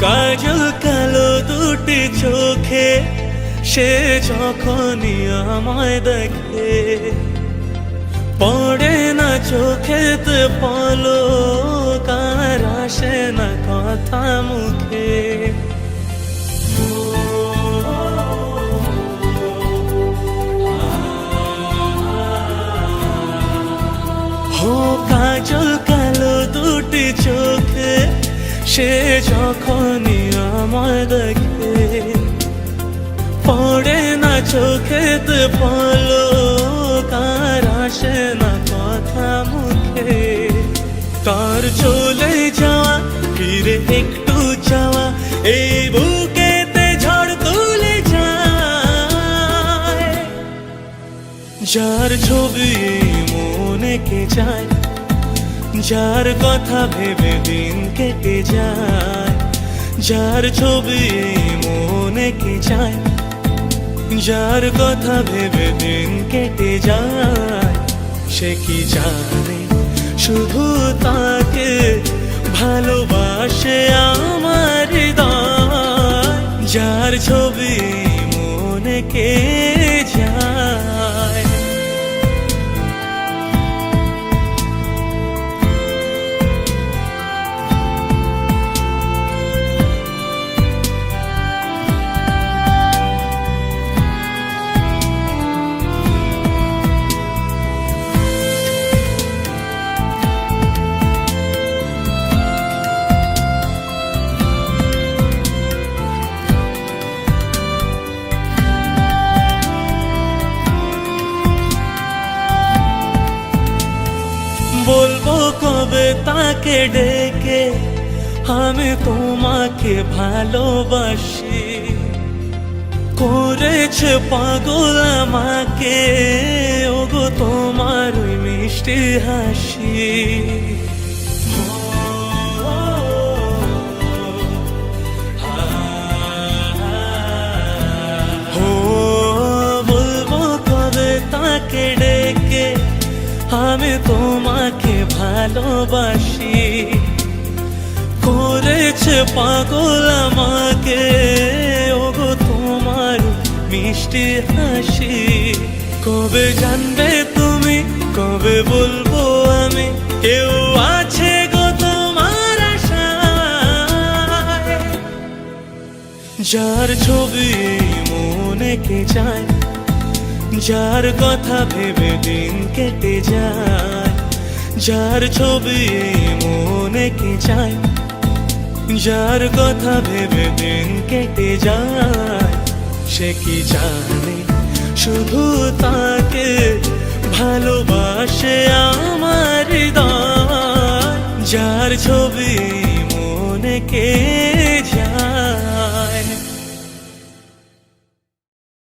কাজল কালো দুটি চোখে সে যখনই আমায় দেখে, পড়ে না চোখেতে পলক, আর আসে না কথা মুখে। হো কাজল কালো দুটি চোখে সে যখনই আমায় দেখে, পড়ে না চোখেতে পলক, আর আসে না কথা মুখে। তার চলে যাওয়া ফিরে একটু চাওয়া, এই বুকেতে ঝড় তুলে যায়। যার ছবি মনে কে যায়, যার কথা ভেবে দিন কেটে যায়। যার ছবি মনে কে যায়, যার কথা ভেবে দিন কেটে যায়। সে কি জানে শুধু তাকে ভালোবাসে আমার হৃদয়। যার ছবি মনে কে যায়। বলবো কবে তাকে ডেকে আমি তোমাকে ভালোবাসি, করেছে পাগল আমাকে ওগো তোমার ওই মিষ্টি হাসি। বলবো কবে তাকে ডেকে আমি তোমাকে ভালোবাসি, করেছে পাগল আমাকে ওগো তোমার মিষ্টি হাসি। কবে জানবে তুমি, কবে বলবো আমি, কেউ আছে গো তোমার আশায়। যার ছবি মনে কে যায়, যার কথা ভেবে দিন কেটে যায়। যার ছবি মনে কে যায়, যার কথা ভেবে দিন কেটে যায়। সে কি জানে শুধু তাকে ভালোবাসে আমার হৃদয়। যার ছবি মনে কে